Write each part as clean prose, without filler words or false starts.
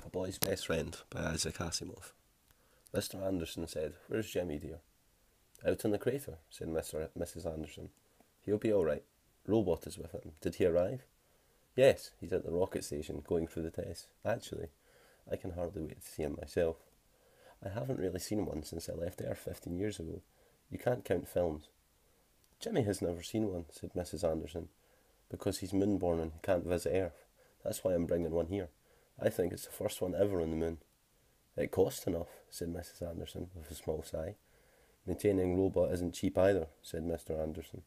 A Boy's Best Friend by Asimov. Mr. Anderson said, "Where's Jimmy, dear?" "Out in the crater," said Mrs. Anderson. "He'll be all right. Robot is with him. Did he arrive?" "Yes, he's at the rocket station, going through the tests. Actually, I can hardly wait to see him myself. I haven't really seen one since I left Earth 15 years ago. You can't count films." "Jimmy has never seen one," said Mrs. Anderson, "because he's moonborn and can't visit Earth. That's why I'm bringing one here. I think it's the first one ever on the moon." "It costs enough," said Mrs. Anderson, with a small sigh. "Maintaining Robot isn't cheap either," said Mr. Anderson.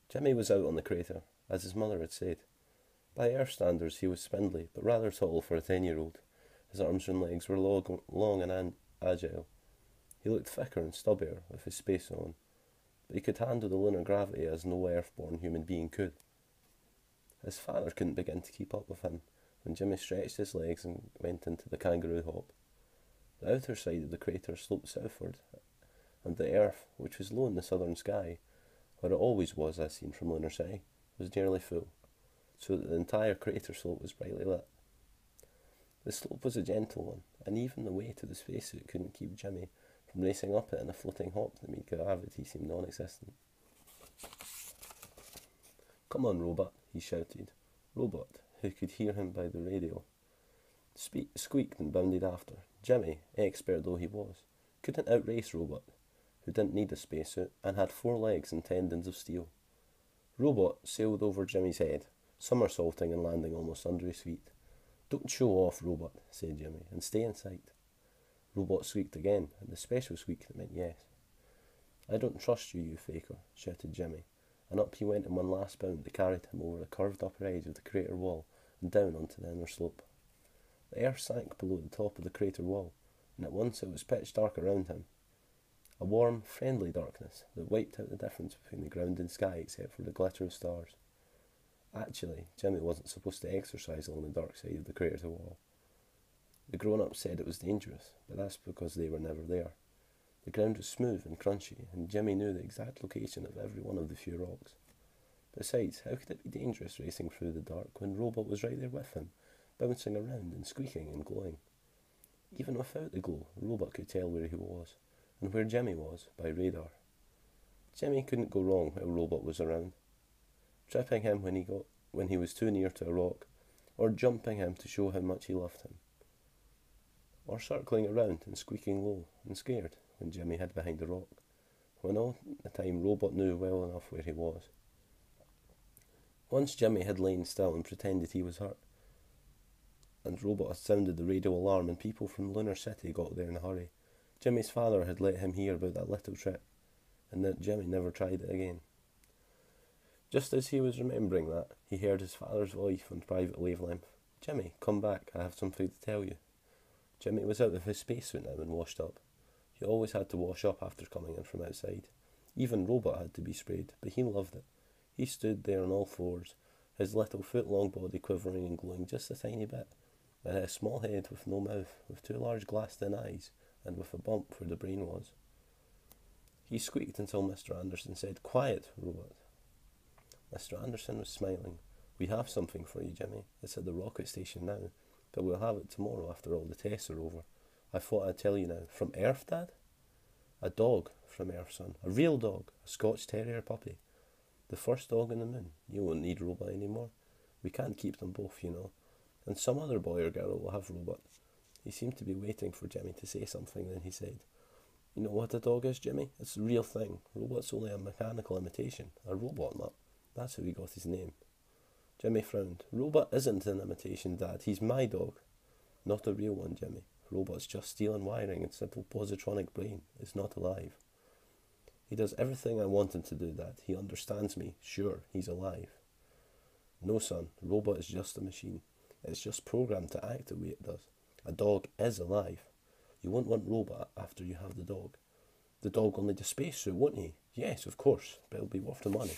Jimmy was out on the crater, as his mother had said. By Earth standards, he was spindly, but rather tall for a 10-year-old. His arms and legs were long and agile. He looked thicker and stubbier with his space on, but he could handle the lunar gravity as no Earth-born human being could. His father couldn't begin to keep up with him when Jimmy stretched his legs and went into the kangaroo hop. The outer side of the crater sloped southward, and the Earth, which was low in the southern sky, where it always was as seen from lunar City, was nearly full, so that the entire crater slope was brightly lit. The slope was a gentle one, and even the weight of the spacesuit couldn't keep Jimmy from racing up it in a floating hop that made gravity seem non-existent. "Come on, Robot," he shouted. Robot, who could hear him by the radio, squeaked and bounded after. Jimmy, expert though he was, couldn't outrace Robot, who didn't need a spacesuit and had 4 legs and tendons of steel. Robot sailed over Jimmy's head, somersaulting and landing almost under his feet. "Don't show off, Robot," said Jimmy, "and stay in sight." Robot squeaked again, and the special squeak that meant yes. "I don't trust you, you faker," shouted Jimmy, and up he went in one last bound that carried him over the curved upper edge of the crater wall and down onto the inner slope. The Earth sank below the top of the crater wall, and at once it was pitch dark around him. A warm, friendly darkness that wiped out the difference between the ground and sky except for the glitter of stars. Actually, Jimmy wasn't supposed to exercise along the dark side of the crater wall. The grown-ups said it was dangerous, but that's because they were never there. The ground was smooth and crunchy, and Jimmy knew the exact location of every one of the few rocks. Besides, how could it be dangerous racing through the dark when Robot was right there with him, bouncing around and squeaking and glowing? Even without the glow, Robot could tell where he was, and where Jimmy was, by radar. Jimmy couldn't go wrong while Robot was around, tripping him when he was too near to a rock, or jumping him to show how much he loved him, or circling around and squeaking low and scared when Jimmy hid behind a rock, when all the time Robot knew well enough where he was. Once Jimmy had lain still and pretended he was hurt, and Robot had sounded the radio alarm and people from Lunar City got there in a hurry. Jimmy's father had let him hear about that little trip, and that Jimmy never tried it again. Just as he was remembering that, he heard his father's voice on private wavelength. "Jimmy, come back, I have something to tell you." Jimmy was out of his spacesuit now and washed up. He always had to wash up after coming in from outside. Even Robot had to be sprayed, but he loved it. He stood there on all fours, his little foot-long body quivering and glowing just a tiny bit, and had a small head with no mouth, with 2 large glassed-in eyes, and with a bump where the brain was. He squeaked until Mr. Anderson said, "Quiet, Robot." Mr. Anderson was smiling. "We have something for you, Jimmy. It's at the rocket station now, but we'll have it tomorrow after all the tests are over. I thought I'd tell you now." "From Earth, Dad?" "A dog from Earth, son. A real dog. A Scotch Terrier puppy. The first dog on the moon. You won't need Robot anymore. We can't keep them both, you know. And some other boy or girl will have Robot." He seemed to be waiting for Jimmy to say something, then he said, "You know what a dog is, Jimmy? It's the real thing. Robot's only a mechanical imitation. A robot nut. That's how he got his name." Jimmy frowned. "Robot isn't an imitation, Dad. He's my dog." "Not a real one, Jimmy. Robot's just steel and wiring and simple positronic brain. It's not alive." "He does everything I want him to do, Dad. He understands me. Sure, he's alive." "No, son. Robot is just a machine. It's just programmed to act the way it does. A dog is alive. You won't want Robot after you have the dog. The dog will need a spacesuit, won't he?" "Yes, of course, but it'll be worth the money.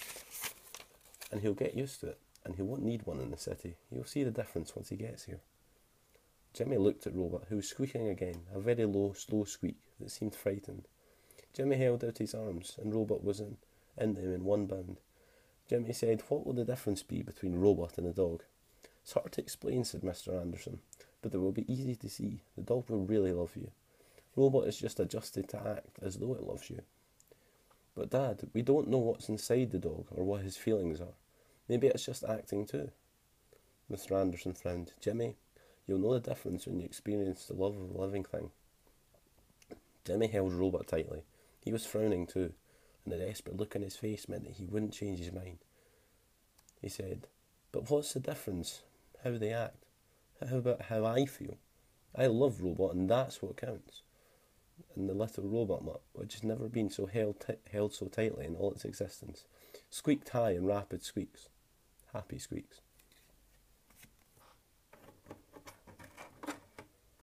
And he'll get used to it, and he won't need one in the city. You'll see the difference once he gets here." Jimmy looked at Robot, who was squeaking again, a very low, slow squeak that seemed frightened. Jimmy held out his arms, and Robot was in them in one bound. Jimmy said, "What will the difference be between Robot and a dog?" "It's hard to explain," said Mr. Anderson. but it will be easy to see. The dog will really love you. Robot is just adjusted to act as though it loves you. But Dad, we don't know what's inside the dog or what his feelings are. Maybe it's just acting too. Mr. Anderson frowned. Jimmy, you'll know the difference when you experience the love of a living thing. Jimmy held Robot tightly. He was frowning too, and the desperate look on his face meant that he wouldn't change his mind. He said, but what's the difference? How they act? How about how I feel? I love Robot, and that's what counts. And the little robot mutt, which has never been so held so tightly in all its existence, squeaked high in rapid squeaks. Happy squeaks.